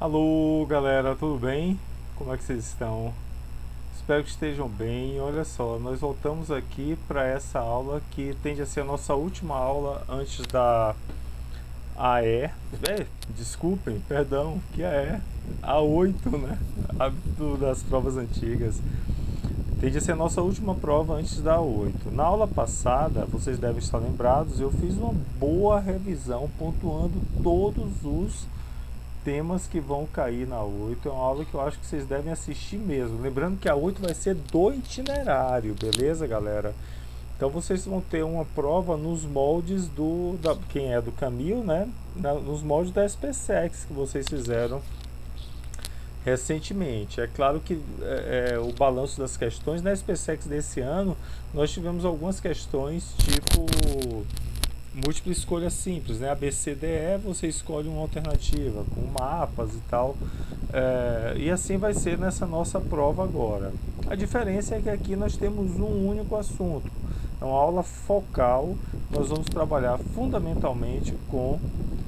Alô, galera, tudo bem? Como é que vocês estão? Espero que estejam bem. Olha só, nós voltamos aqui para essa aula que tende a ser a nossa última aula antes da AE. Desculpem, perdão, que é A8, né? Das provas antigas. Tende a ser a nossa última prova antes da A8. Na aula passada, vocês devem estar lembrados, eu fiz uma boa revisão pontuando todos os temas que vão cair na 8. É uma aula que eu acho que vocês devem assistir mesmo. Lembrando que a 8 vai ser do itinerário, beleza, galera? Então vocês vão ter uma prova nos moldes quem é do Camil, né? Nos moldes da SPSEX que vocês fizeram recentemente. É claro que o balanço das questões na SPSEX desse ano, nós tivemos algumas questões tipo múltipla escolha simples, né? A, B, C, D, E, você escolhe uma alternativa com mapas e tal. E assim vai ser nessa nossa prova agora. A diferença é que aqui nós temos um único assunto. É uma aula focal. Nós vamos trabalhar fundamentalmente com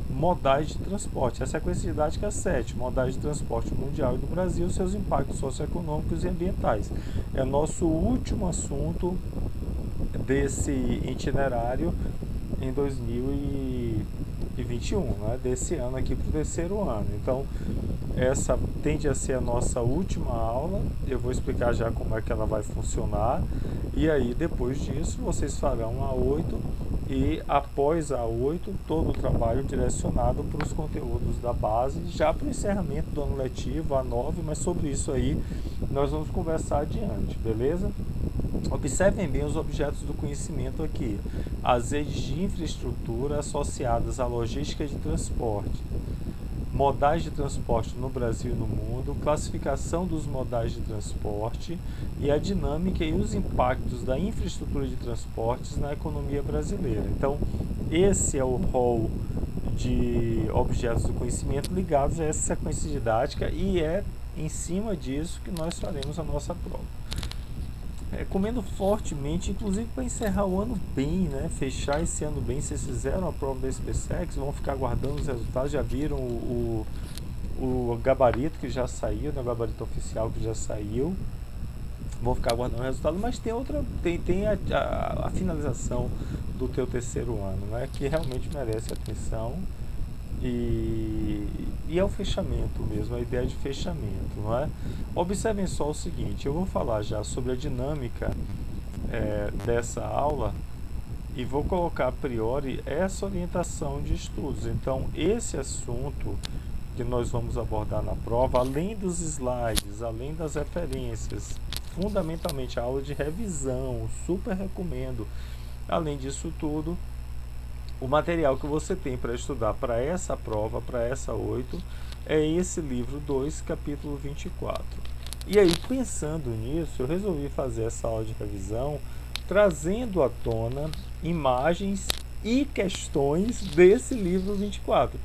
modais de transporte. A sequência didática 7, modais de transporte mundial e do Brasil, seus impactos socioeconômicos e ambientais. É nosso último assunto desse itinerário em 2021, né? Desse ano aqui para o terceiro ano. Então, essa tende a ser a nossa última aula. Eu vou explicar já como é que ela vai funcionar. E aí, depois disso, vocês farão a 8 e após a 8, todo o trabalho direcionado para os conteúdos da base, já para o encerramento do ano letivo, a 9, mas sobre isso aí nós vamos conversar adiante, beleza? Observem bem os objetos do conhecimento aqui. As redes de infraestrutura associadas à logística de transporte, modais de transporte no Brasil e no mundo, classificação dos modais de transporte e a dinâmica e os impactos da infraestrutura de transportes na economia brasileira. Então, esse é o rol de objetos do conhecimento ligados a essa sequência didática e é em cima disso que nós faremos a nossa prova. Recomendo fortemente, inclusive para encerrar o ano bem, né? Fechar esse ano bem. Vocês fizeram a prova da SPSEX, vão ficar aguardando os resultados. Já viram o gabarito que já saiu, né? O gabarito oficial que já saiu. Vão ficar aguardando o resultado, mas tem outra, tem a finalização do teu terceiro ano, né? Que realmente merece atenção. E é o fechamento mesmo, a ideia de fechamento, não é? Observem só o seguinte, eu vou falar já sobre a dinâmica dessa aula e vou colocar a priori essa orientação de estudos. Então, esse assunto que nós vamos abordar na prova, além dos slides, além das referências, fundamentalmente a aula de revisão, super recomendo. Além disso tudo, o material que você tem para estudar para essa prova, para essa 8, é esse livro 2, capítulo 24. E aí, pensando nisso, eu resolvi fazer essa aula de revisão trazendo à tona imagens e questões desse livro 24.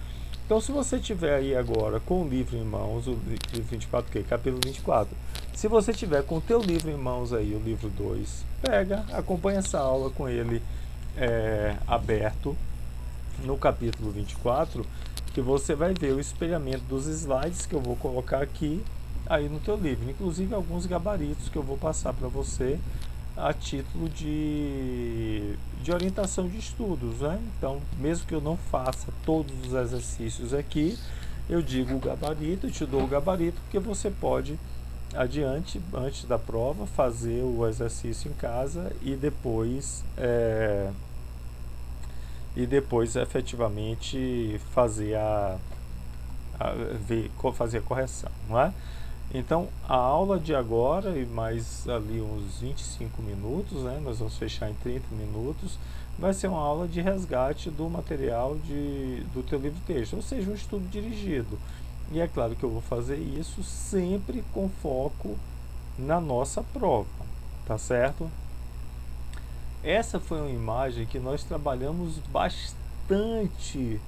Então, se você tiver aí agora com o livro em mãos, o livro 24, que é capítulo 24, se você tiver com o teu livro em mãos aí, o livro 2, pega, acompanha essa aula com ele aberto no capítulo 24, que você vai ver o espelhamento dos slides que eu vou colocar aqui aí no teu livro, inclusive alguns gabaritos que eu vou passar para você a título de orientação de estudos, né? Então, mesmo que eu não faça todos os exercícios aqui, eu digo o gabarito, eu te dou o gabarito, porque você pode adiante, antes da prova, fazer o exercício em casa e depois efetivamente fazer fazer a correção, não é? Então, a aula de agora e mais ali uns 25 minutos, né, nós vamos fechar em 30 minutos, vai ser uma aula de resgate do material do teu livro-texto, ou seja, um estudo dirigido. E é claro que eu vou fazer isso sempre com foco na nossa prova, tá certo? Essa foi uma imagem que nós trabalhamos bastante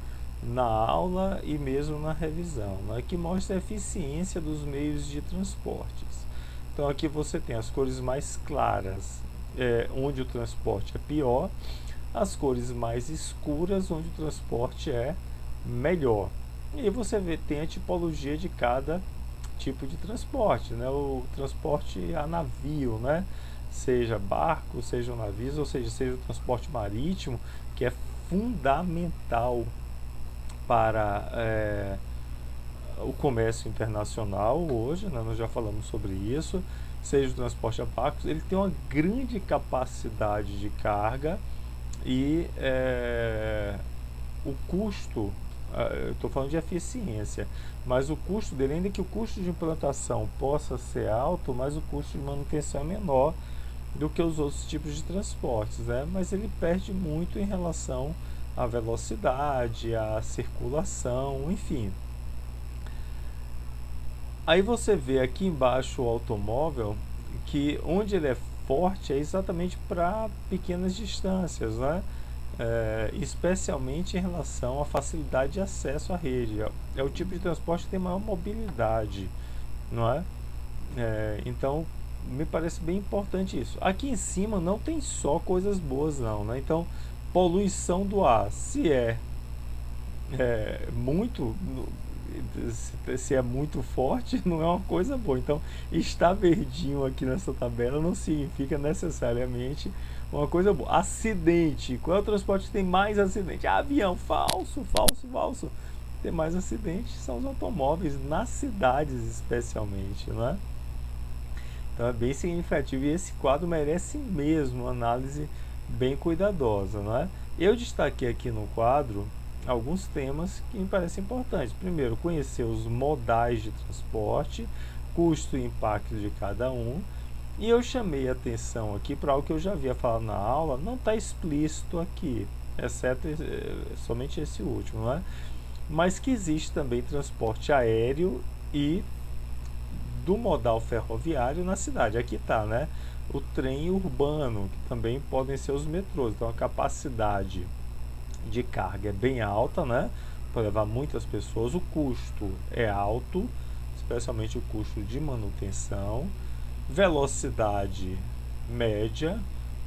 na aula e mesmo na revisão, né, que mostra a eficiência dos meios de transportes. Então aqui você tem as cores mais claras, onde o transporte é pior, as cores mais escuras, onde o transporte é melhor. E aí você vê, tem a tipologia de cada tipo de transporte, né? O transporte a navio, né? Seja barco, sejam navios, ou seja o transporte marítimo, que é fundamental para o comércio internacional hoje, né? Nós já falamos sobre isso. Seja o transporte a barcos, ele tem uma grande capacidade de carga e o custo, eu estou falando de eficiência, mas o custo dele, ainda que o custo de implantação possa ser alto, mas o custo de manutenção é menor do que os outros tipos de transportes, né? Mas ele perde muito em relação à velocidade, à circulação, enfim. Aí você vê aqui embaixo o automóvel, que onde ele é forte é exatamente para pequenas distâncias, né? Especialmente em relação à facilidade de acesso à rede. É o tipo de transporte que tem maior mobilidade, não é? Então, me parece bem importante isso. Aqui em cima não tem só coisas boas, não, né? Então, poluição do ar, muito, se é muito forte, não é uma coisa boa. Então, estar verdinho aqui nessa tabela não significa necessariamente uma coisa boa. Acidente. Qual é o transporte que tem mais acidente? Avião. Falso, falso, falso. Tem mais acidentes são os automóveis, nas cidades especialmente, não é? Então é bem significativo e esse quadro merece mesmo uma análise bem cuidadosa, não é? Eu destaquei aqui no quadro alguns temas que me parecem importantes. Primeiro, conhecer os modais de transporte, custo e impacto de cada um. E eu chamei a atenção aqui para algo que eu já havia falado na aula, não está explícito aqui, exceto somente esse último, não é? Mas que existe também transporte aéreo e do modal ferroviário na cidade. Aqui está, né? O trem urbano, que também podem ser os metrôs. Então a capacidade de carga é bem alta, né? Para levar muitas pessoas. O custo é alto, especialmente o custo de manutenção. Velocidade média,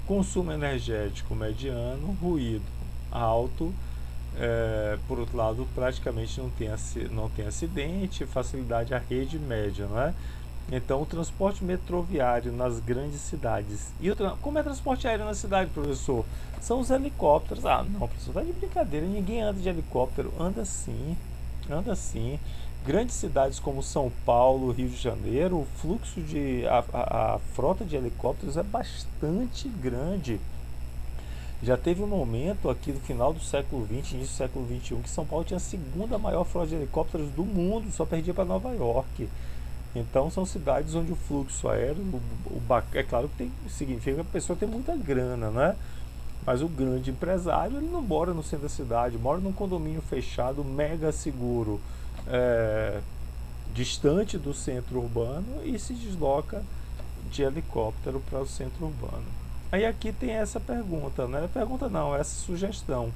consumo energético mediano, ruído alto. Por outro lado, praticamente não tem acidente, facilidade à rede média, não é? Então, o transporte metroviário nas grandes cidades. E como é transporte aéreo na cidade, professor? São os helicópteros. Ah, não, professor, tá de brincadeira. Ninguém anda de helicóptero. Anda sim, anda sim. Grandes cidades como São Paulo, Rio de Janeiro, o fluxo a frota de helicópteros é bastante grande. Já teve um momento aqui no final do século XX, início do século XXI, que São Paulo tinha a segunda maior frota de helicópteros do mundo, só perdia para Nova York. Então são cidades onde o fluxo aéreo, é claro que significa que a pessoa tem muita grana, né? Mas o grande empresário, ele não mora no centro da cidade, mora num condomínio fechado, mega seguro, distante do centro urbano e se desloca de helicóptero para o centro urbano. Aí aqui tem essa pergunta, né? Pergunta não, essa sugestão.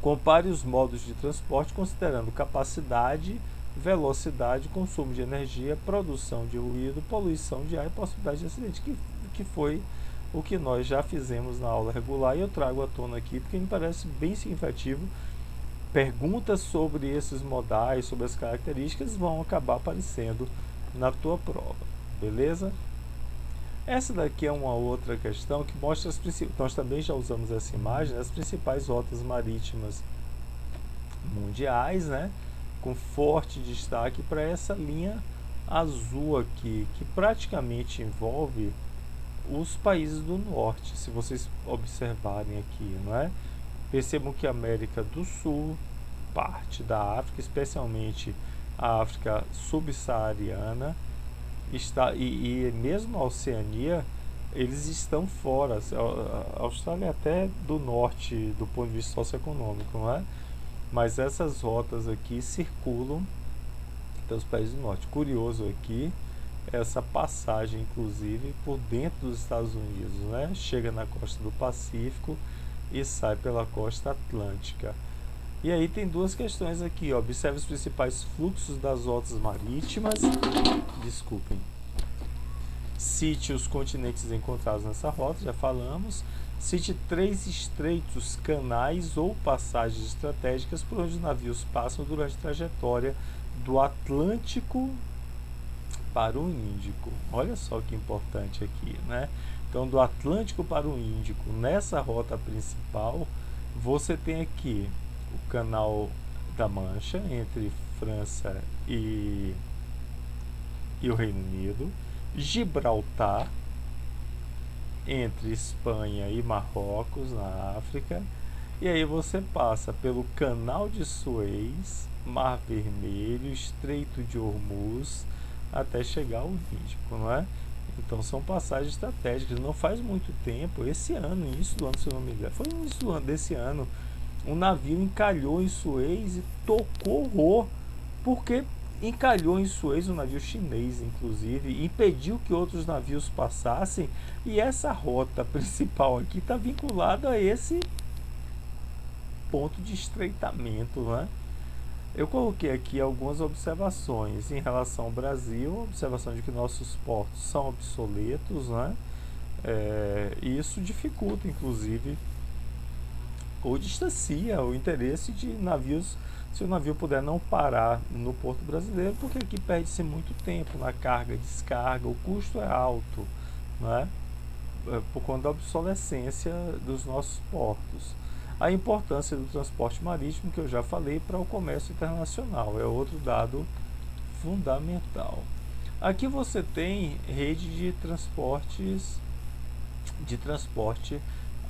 Compare os modos de transporte considerando capacidade, velocidade, consumo de energia, produção de ruído, poluição de ar e possibilidade de acidente, que foi o que nós já fizemos na aula regular e eu trago à tona aqui porque me parece bem significativo. Perguntas sobre esses modais, sobre as características vão acabar aparecendo na tua prova, beleza? Essa daqui é uma outra questão que mostra as principais, nós também já usamos essa imagem, as principais rotas marítimas mundiais, né? Com forte destaque para essa linha azul aqui, que praticamente envolve os países do norte, se vocês observarem aqui, não é? Percebam que a América do Sul, parte da África, especialmente a África subsaariana, e mesmo a Oceania, eles estão fora. A Austrália é até do norte do ponto de vista socioeconômico, não é? Mas essas rotas aqui circulam pelos países do norte. Curioso aqui, essa passagem, inclusive, por dentro dos Estados Unidos, né? Chega na costa do Pacífico e sai pela costa Atlântica. E aí tem duas questões aqui, ó. Observe os principais fluxos das rotas marítimas. Desculpem. Cite os continentes encontrados nessa rota, já falamos. Cite 3 estreitos, canais ou passagens estratégicas por onde os navios passam durante a trajetória do Atlântico para o Índico. Olha só que importante aqui, né? Então, do Atlântico para o Índico, nessa rota principal, você tem aqui o Canal da Mancha, entre França e o Reino Unido, Gibraltar, entre Espanha e Marrocos, na África, e aí você passa pelo Canal de Suez, Mar Vermelho, Estreito de Hormuz, até chegar ao Índico, não é? Então são passagens estratégicas. Não faz muito tempo, esse ano, início do ano, se eu não me engano, foi no início desse ano, um navio encalhou em Suez e tocou horror, porque encalhou em Suez, um navio chinês inclusive, impediu que outros navios passassem, e essa rota principal aqui está vinculada a esse ponto de estreitamento, né? Eu coloquei aqui algumas observações em relação ao Brasil, observação de que nossos portos são obsoletos, né? E isso dificulta, inclusive, ou distancia o interesse de navios, se o navio puder não parar no porto brasileiro, porque aqui perde-se muito tempo na carga e descarga, o custo é alto, né? Por conta da obsolescência dos nossos portos. A importância do transporte marítimo, que eu já falei, para o comércio internacional, é outro dado fundamental. Aqui você tem rede de transporte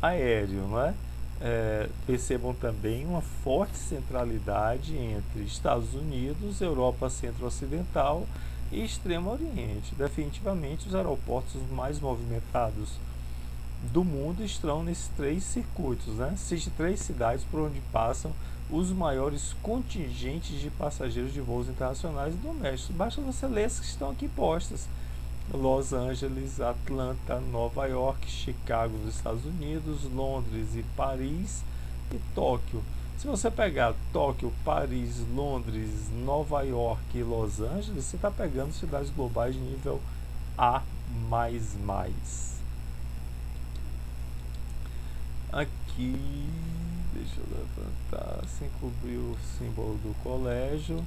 aéreo, não é? Percebam também uma forte centralidade entre Estados Unidos, Europa Centro-Ocidental e Extremo Oriente. Definitivamente os aeroportos mais movimentados do mundo estão nesses 3 circuitos, né? Existem 3 cidades por onde passam os maiores contingentes de passageiros de voos internacionais e domésticos. Basta você ler as que estão aqui postas: Los Angeles, Atlanta, Nova York, Chicago nos Estados Unidos, Londres e Paris e Tóquio. Se você pegar Tóquio, Paris, Londres, Nova York e Los Angeles, você está pegando cidades globais de nível A++. Aqui, deixa eu levantar, sem cobrir o símbolo do colégio.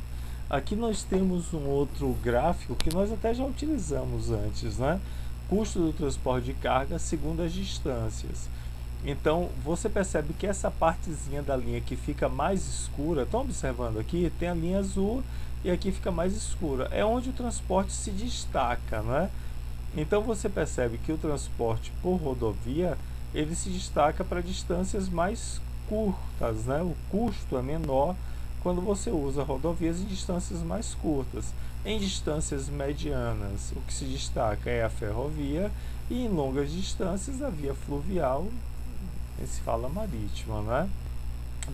Aqui nós temos um outro gráfico que nós até já utilizamos antes, né? Custo do transporte de carga segundo as distâncias. Então, você percebe que essa partezinha da linha que fica mais escura, estão observando aqui? Tem a linha azul e aqui fica mais escura. É onde o transporte se destaca, né? Então, você percebe que o transporte por rodovia, ele se destaca para distâncias mais curtas, né? O custo é menor quando você usa rodovias em distâncias mais curtas. Em distâncias medianas, o que se destaca é a ferrovia, e em longas distâncias a via fluvial, se fala marítima, né?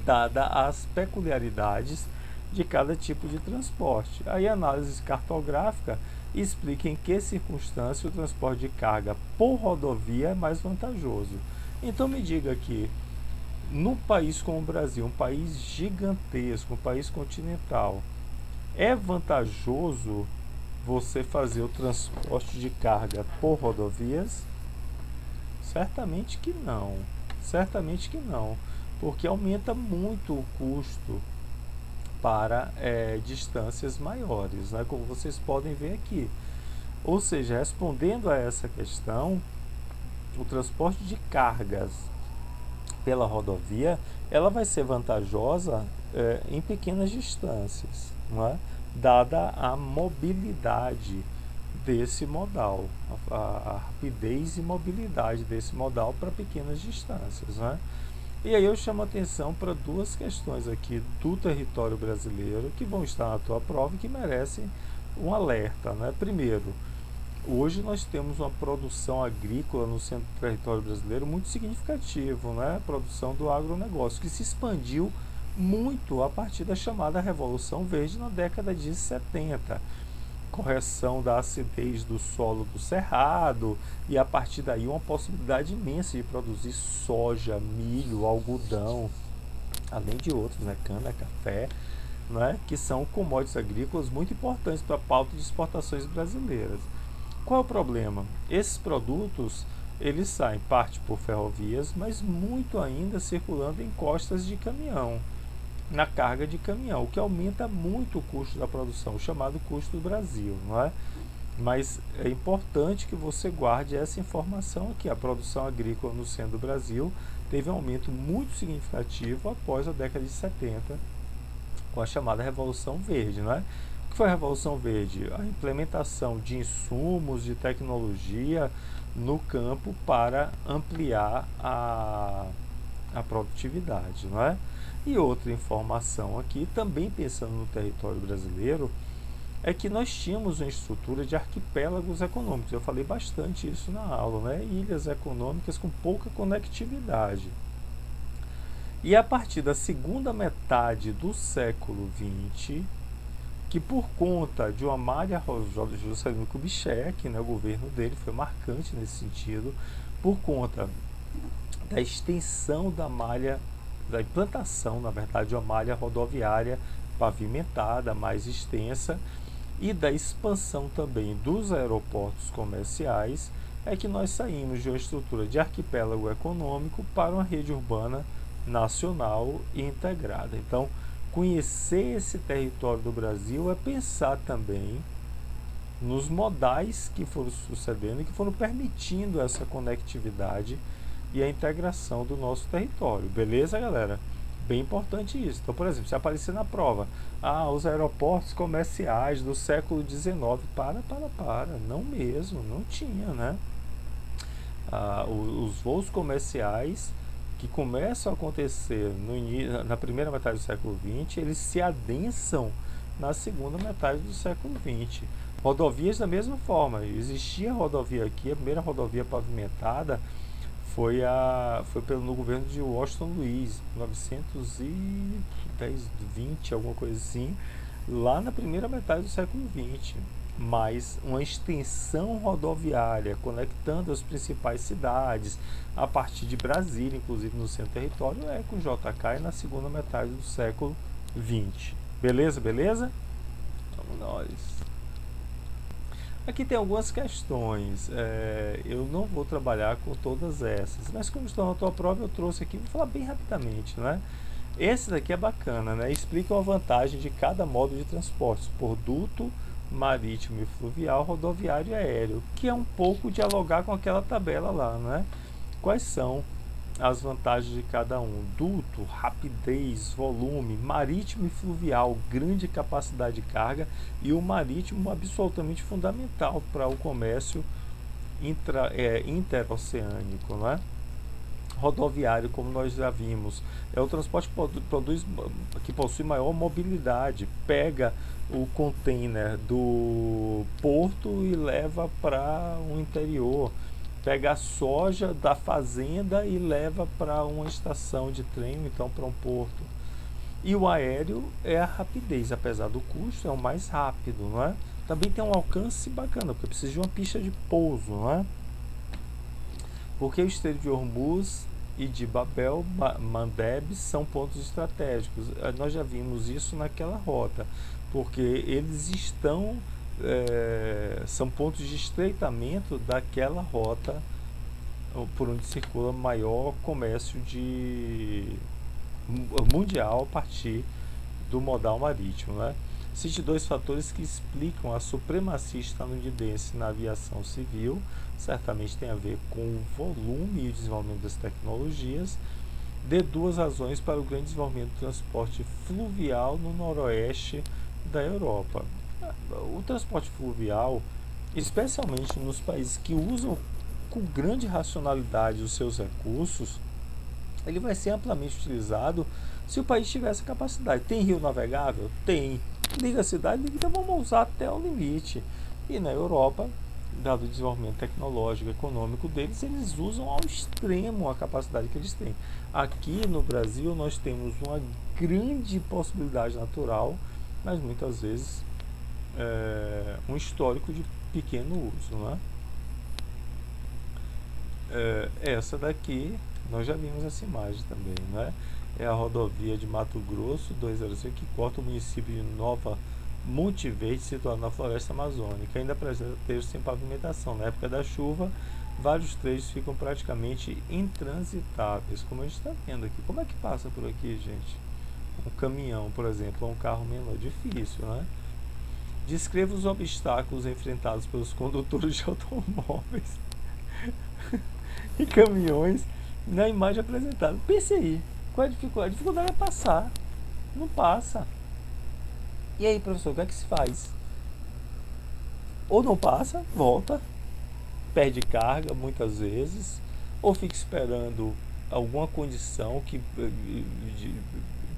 Dada as peculiaridades de cada tipo de transporte. Aí a análise cartográfica explica em que circunstância o transporte de carga por rodovia é mais vantajoso. Então me diga aqui, num país como o Brasil, um país gigantesco, um país continental, é vantajoso você fazer o transporte de carga por rodovias? Certamente que não. Certamente que não, porque aumenta muito o custo para distâncias maiores, né, como vocês podem ver aqui. Ou seja, respondendo a essa questão, o transporte de cargas pela rodovia, ela vai ser vantajosa em pequenas distâncias, não é? Dada a mobilidade desse modal, a rapidez e mobilidade desse modal para pequenas distâncias, né? E aí eu chamo a atenção para 2 questões aqui do território brasileiro que vão estar na tua prova e que merecem um alerta, né? Primeiro, hoje nós temos uma produção agrícola no centro do território brasileiro muito significativo, né? A produção do agronegócio, que se expandiu muito a partir da chamada Revolução Verde na década de 70. Correção da acidez do solo do cerrado, e a partir daí uma possibilidade imensa de produzir soja, milho, algodão, além de outros, né? Cana, café, né? Que são commodities agrícolas muito importantes para a pauta de exportações brasileiras. Qual é o problema? Esses produtos, eles saem parte por ferrovias, mas muito ainda circulando em costas de caminhão, na carga de caminhão, o que aumenta muito o custo da produção, o chamado custo do Brasil, não é? Mas é importante que você guarde essa informação aqui. A produção agrícola no centro do Brasil teve um aumento muito significativo após a década de 70, com a chamada Revolução Verde, não é? O que foi a Revolução Verde? A implementação de insumos, de tecnologia no campo para ampliar a produtividade, não é? E outra informação aqui, também pensando no território brasileiro, é que nós tínhamos uma estrutura de arquipélagos econômicos. Eu falei bastante isso na aula, né? Ilhas econômicas com pouca conectividade. E a partir da segunda metade do século XX, que por conta de uma malha, Juscelino Kubitschek, né, o governo dele foi marcante nesse sentido, por conta da extensão da malha, da implantação, na verdade, de uma malha rodoviária pavimentada, mais extensa, e da expansão também dos aeroportos comerciais, é que nós saímos de uma estrutura de arquipélago econômico para uma rede urbana nacional e integrada. Então, conhecer esse território do Brasil é pensar também nos modais que foram sucedendo e que foram permitindo essa conectividade e a integração do nosso território. Beleza, galera? Bem importante isso. Então, por exemplo, se aparecer na prova, os aeroportos comerciais do século XIX, não mesmo, não tinha, né? Os voos comerciais que começam a acontecer na primeira metade do século XX, eles se adensam na segunda metade do século XX. Rodovias da mesma forma, existia rodovia aqui, a primeira rodovia pavimentada foi no governo de Washington Luiz, 1910, 20, alguma coisa assim, lá na primeira metade do século XX. Mas uma extensão rodoviária conectando as principais cidades, a partir de Brasília, inclusive no centro território, é com JK na segunda metade do século XX. Beleza, beleza? Vamos nós. Aqui tem algumas questões, eu não vou trabalhar com todas essas, mas como estão na tua prova eu trouxe aqui, vou falar bem rapidamente, né? Esse daqui é bacana, né? Explica a vantagem de cada modo de transporte, por duto, marítimo e fluvial, rodoviário e aéreo, que é um pouco dialogar com aquela tabela lá, né? Quais são as vantagens de cada um? Duto, rapidez, volume, marítimo e fluvial, grande capacidade de carga, e o marítimo absolutamente fundamental para o comércio interoceânico, não é? Rodoviário, como nós já vimos, é o transporte que possui maior mobilidade, pega o container do porto e leva para o interior, pega a soja da fazenda e leva para uma estação de trem, então para um porto. E o aéreo é a rapidez, apesar do custo, é o mais rápido, não é? Também tem um alcance bacana, porque precisa de uma pista de pouso, não é? Porque o Estreito de Hormuz e de Babel Mandeb são pontos estratégicos. Nós já vimos isso naquela rota, porque eles são pontos de estreitamento daquela rota por onde circula maior comércio mundial a partir do modal marítimo, né? Existem dois fatores que explicam a supremacia estadunidense na aviação civil. Certamente tem a ver com o volume e o desenvolvimento das tecnologias. Dê duas razões para o grande desenvolvimento do transporte fluvial no noroeste da Europa. O transporte fluvial, especialmente nos países que usam com grande racionalidade os seus recursos, ele vai ser amplamente utilizado se o país tiver essa capacidade. Tem rio navegável? Tem. Liga a cidade, então vamos usar até o limite. E na Europa, dado o desenvolvimento tecnológico e econômico deles, eles usam ao extremo a capacidade que eles têm. Aqui no Brasil nós temos uma grande possibilidade natural, mas muitas vezes um histórico de pequeno uso, não é? Essa daqui, nós já vimos essa imagem também, né? É a rodovia de Mato Grosso 205, que corta o município de Nova Monte Verde, situado na floresta amazônica, ainda apresenta trechos sem pavimentação. Na época da chuva, vários trechos ficam praticamente intransitáveis, como a gente está vendo aqui. Como é que passa por aqui, gente? Um caminhão, por exemplo, ou um carro menor? Difícil, né? Descreva os obstáculos enfrentados pelos condutores de automóveis e caminhões na imagem apresentada. Pense aí, qual é a dificuldade? A dificuldade é passar. Não passa. E aí, professor, o que é que se faz? Ou não passa, volta, perde carga muitas vezes, ou fica esperando alguma condição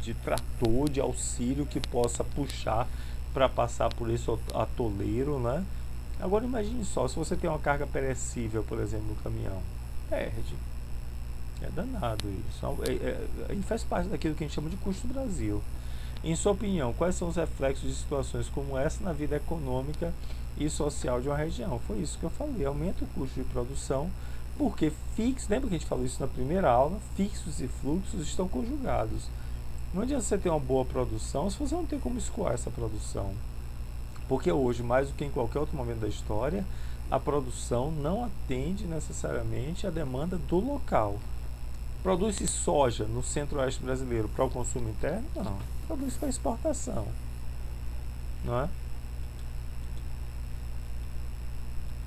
de trator, de auxílio que possa puxar para passar por esse atoleiro, né? Agora imagine só, se você tem uma carga perecível, por exemplo, no caminhão, perde. É danado isso. E faz parte daquilo que a gente chama de custo Brasil. Em sua opinião, quais são os reflexos de situações como essa na vida econômica e social de uma região? Foi isso que eu falei, aumenta o custo de produção, porque fixos, lembra que a gente falou isso na primeira aula, fixos e fluxos estão conjugados. Não adianta você ter uma boa produção se você não tem como escoar essa produção. Porque hoje, mais do que em qualquer outro momento da história, a produção não atende necessariamente a demanda do local. Produz-se soja no centro-oeste brasileiro para o consumo interno? Não. Produz para exportação. Não é?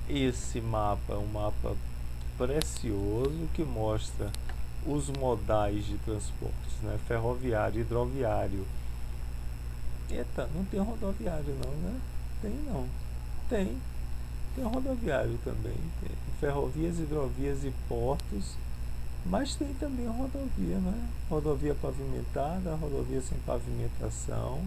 Esse mapa é um mapa precioso que mostra os modais de transportes, né? Ferroviário, hidroviário. Eita, não tem rodoviário não, né? Tem não. Tem. Tem rodoviário também. Tem ferrovias, hidrovias e portos. Mas tem também rodovia, né? Rodovia pavimentada, rodovia sem pavimentação.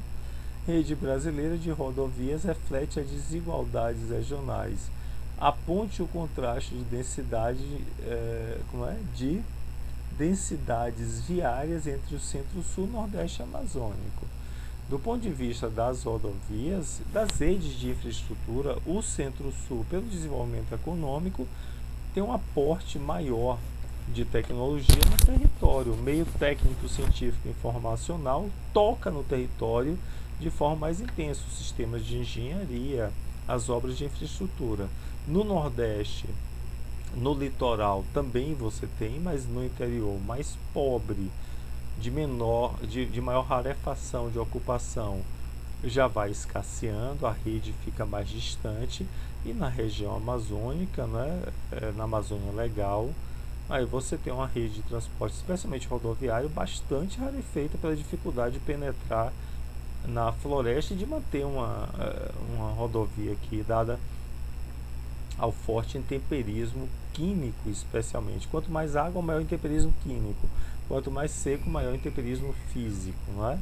Rede brasileira de rodovias reflete as desigualdades regionais. Aponte o contraste de densidade, de densidades viárias entre o centro-sul, nordeste e amazônico. Do ponto de vista das rodovias, das redes de infraestrutura, o centro-sul, pelo desenvolvimento econômico, tem um aporte maior de tecnologia no território. O meio técnico, científico e informacional toca no território de forma mais intensa, os sistemas de engenharia, as obras de infraestrutura. No Nordeste, no litoral também você tem, mas no interior mais pobre, de maior rarefação de ocupação, já vai escasseando, a rede fica mais distante, e na região amazônica, né, na Amazônia Legal, aí você tem uma rede de transporte, especialmente rodoviário, bastante rarefeita pela dificuldade de penetrar na floresta e de manter uma rodovia aqui, dada ao forte intemperismo químico, especialmente. Quanto mais água, maior intemperismo químico. Quanto mais seco, maior intemperismo físico, não é?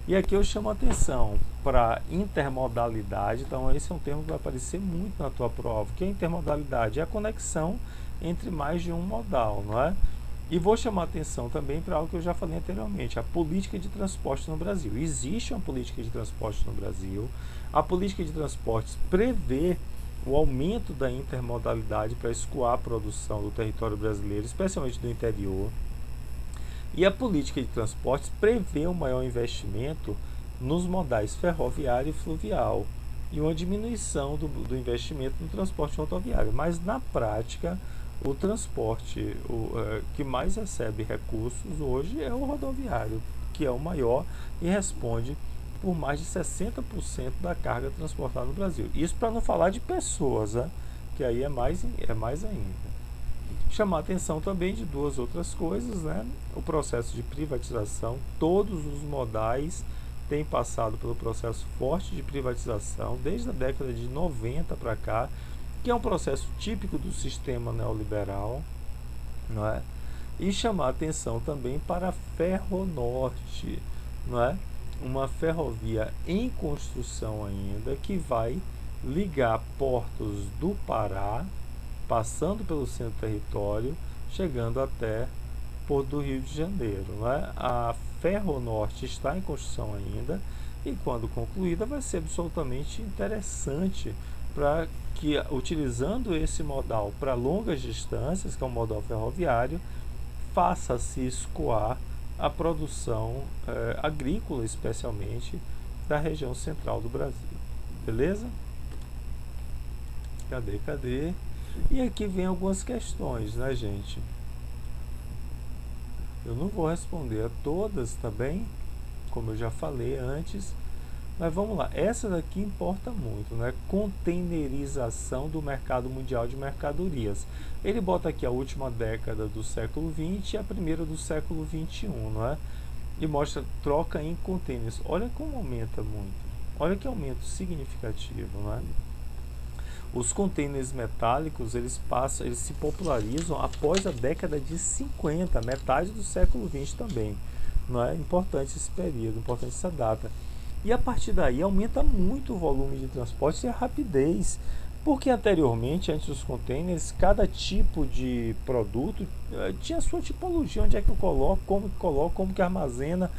E aqui eu chamo a atenção para intermodalidade. Então esse é um termo que vai aparecer muito na tua prova. O que é intermodalidade? É a conexão entre mais de um modal, não é? E vou chamar a atenção também para algo que eu já falei anteriormente, a política de transporte no Brasil. Existe uma política de transporte no Brasil. A política de transportes prevê o aumento da intermodalidade para escoar a produção do território brasileiro, especialmente do interior. E a política de transportes prevê um maior investimento nos modais ferroviário e fluvial e uma diminuição do investimento no transporte rodoviário. Mas, na prática, o transporte que mais recebe recursos hoje é o rodoviário, que é o maior e responde por mais de 60% da carga transportada no Brasil. Isso para não falar de pessoas, né? Que aí é mais ainda. Chamar a atenção também de duas outras coisas, né? O processo de privatização, todos os modais têm passado pelo processo forte de privatização desde a década de 90 para cá, que é um processo típico do sistema neoliberal, não é? E chamar a atenção também para a Ferronorte, não é? Uma ferrovia em construção ainda, que vai ligar portos do Pará, passando pelo centro do território, chegando até Porto do Rio de Janeiro, não é? A Ferronorte está em construção ainda, e quando concluída vai ser absolutamente interessante para que, utilizando esse modal para longas distâncias, que é um modal ferroviário, faça-se escoar a produção agrícola, especialmente da região central do Brasil. Beleza? Cadê? E aqui vem algumas questões, né, gente? Eu não vou responder a todas também, como eu já falei antes, mas vamos lá. Essa daqui importa muito, né? Containerização do mercado mundial de mercadorias. Ele bota aqui a última década do século XX e a primeira do século XXI, não é? E mostra troca em containers. Olha como aumenta muito. Olha que aumento significativo, não é? Os containers metálicos, eles se popularizam após a década de 50, metade do século XX também. Não é importante esse período, importante essa data. E a partir daí aumenta muito o volume de transporte e a rapidez. Porque anteriormente, antes dos containers, cada tipo de produto tinha a sua tipologia, onde é que eu coloco, como que armazena.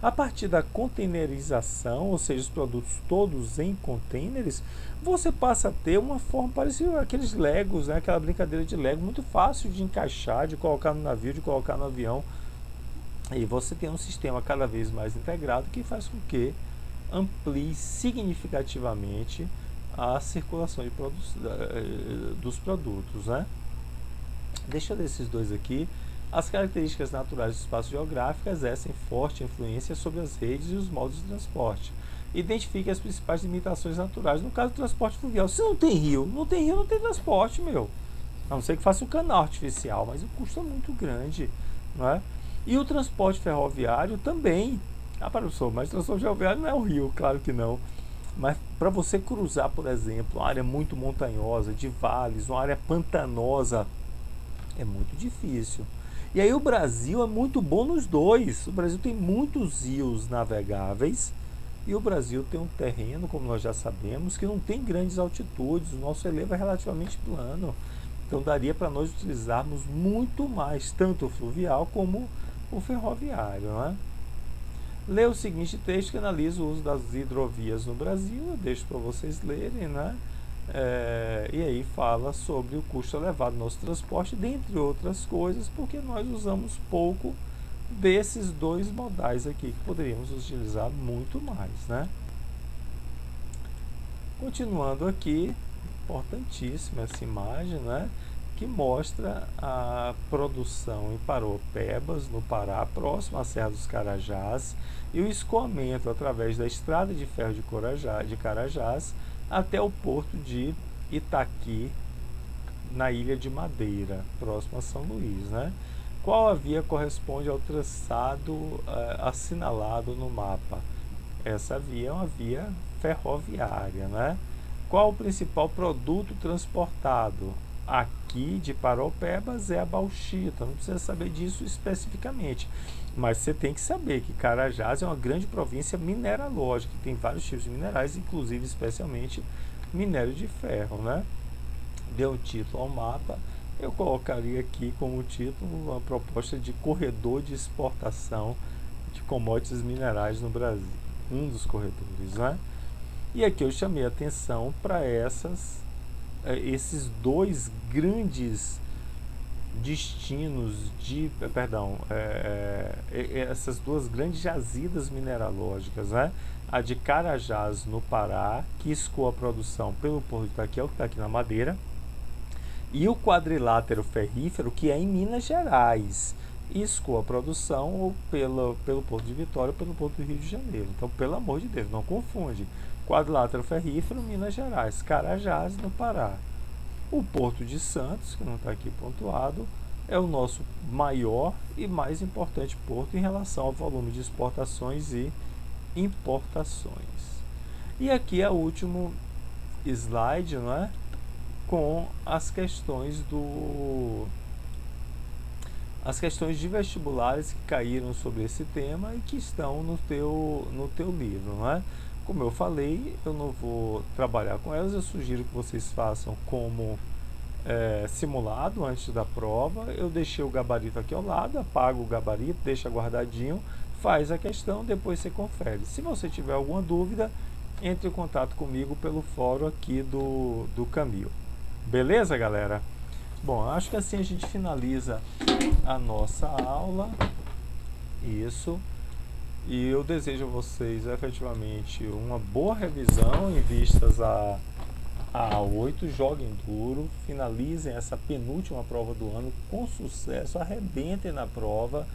A partir da containerização, ou seja, os produtos todos em containers, você passa a ter uma forma parecida com aqueles Legos, né? Aquela brincadeira de Lego, muito fácil de encaixar, de colocar no navio, de colocar no avião. E você tem um sistema cada vez mais integrado que faz com que amplie significativamente a circulação dos produtos, né? Deixa eu ler esses dois aqui. As características naturais do espaço geográfico exercem forte influência sobre as redes e os modos de transporte. Identifique as principais limitações naturais. No caso do transporte fluvial, se não tem rio, não tem transporte, meu. A não ser que faça um canal artificial, mas o custo é muito grande, não é? E o transporte ferroviário também. Professor, mas o transporte ferroviário não é o rio, claro que não. Mas para você cruzar, por exemplo, uma área muito montanhosa, de vales, uma área pantanosa, é muito difícil. E aí o Brasil é muito bom nos dois. O Brasil tem muitos rios navegáveis e o Brasil tem um terreno, como nós já sabemos, que não tem grandes altitudes. O nosso relevo é relativamente plano. Então daria para nós utilizarmos muito mais, tanto o fluvial como o ferroviário, não é? Lê o seguinte texto que analisa o uso das hidrovias no Brasil. Eu deixo para vocês lerem, né? E aí fala sobre o custo elevado do nosso transporte, dentre outras coisas, porque nós usamos pouco desses dois modais aqui, que poderíamos utilizar muito mais, né? Continuando aqui, importantíssima essa imagem, né? Que mostra a produção em Paropebas, no Pará, próximo à Serra dos Carajás, e o escoamento através da estrada de ferro de Carajás até o porto de Itaqui, na Ilha de Madeira, próximo a São Luís, né? Qual a via corresponde ao traçado assinalado no mapa? Essa via é uma via ferroviária, né? Qual o principal produto transportado? Aqui de Paropebas é a bauxita, não precisa saber disso especificamente, mas você tem que saber que Carajás é uma grande província mineralógica, que tem vários tipos de minerais, inclusive especialmente minério de ferro, né? Deu um título ao mapa, eu colocaria aqui como título uma proposta de corredor de exportação de commodities minerais no Brasil, um dos corredores, né? E aqui eu chamei a atenção para esses dois grandes destinos essas duas grandes jazidas mineralógicas, né? A de Carajás, no Pará, que escoa a produção pelo Porto de Itaqui, que está aqui na Madeira, e o quadrilátero ferrífero, que é em Minas Gerais, e escoa a produção pelo Porto de Vitória ou pelo Porto do Rio de Janeiro. Então, pelo amor de Deus, não confunde. Quadrilátero ferrífero, Minas Gerais, Carajás, no Pará. O Porto de Santos, que não está aqui pontuado, é o nosso maior e mais importante porto em relação ao volume de exportações e importações. E aqui é o último slide, não é? Com as questões de vestibulares que caíram sobre esse tema e que estão no teu livro, não é? Como eu falei, eu não vou trabalhar com elas, eu sugiro que vocês façam como simulado antes da prova. Eu deixei o gabarito aqui ao lado, apaga o gabarito, deixa guardadinho, faz a questão, depois você confere. Se você tiver alguma dúvida, entre em contato comigo pelo fórum aqui do Camil. Beleza, galera? Bom, acho que assim a gente finaliza a nossa aula. Isso. E eu desejo a vocês efetivamente uma boa revisão em vistas a A8. Joguem duro, finalizem essa penúltima prova do ano com sucesso, arrebentem na prova,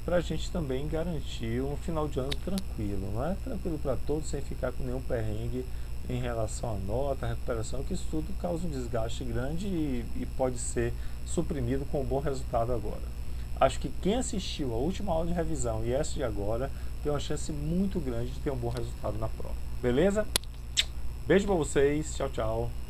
para a gente também garantir um final de ano tranquilo, não é? Tranquilo para todos, sem ficar com nenhum perrengue em relação à nota, à recuperação, que isso tudo causa um desgaste grande e pode ser suprimido com um bom resultado agora. Acho que quem assistiu a última aula de revisão e essa de agora tem uma chance muito grande de ter um bom resultado na prova. Beleza? Beijo pra vocês, tchau, tchau.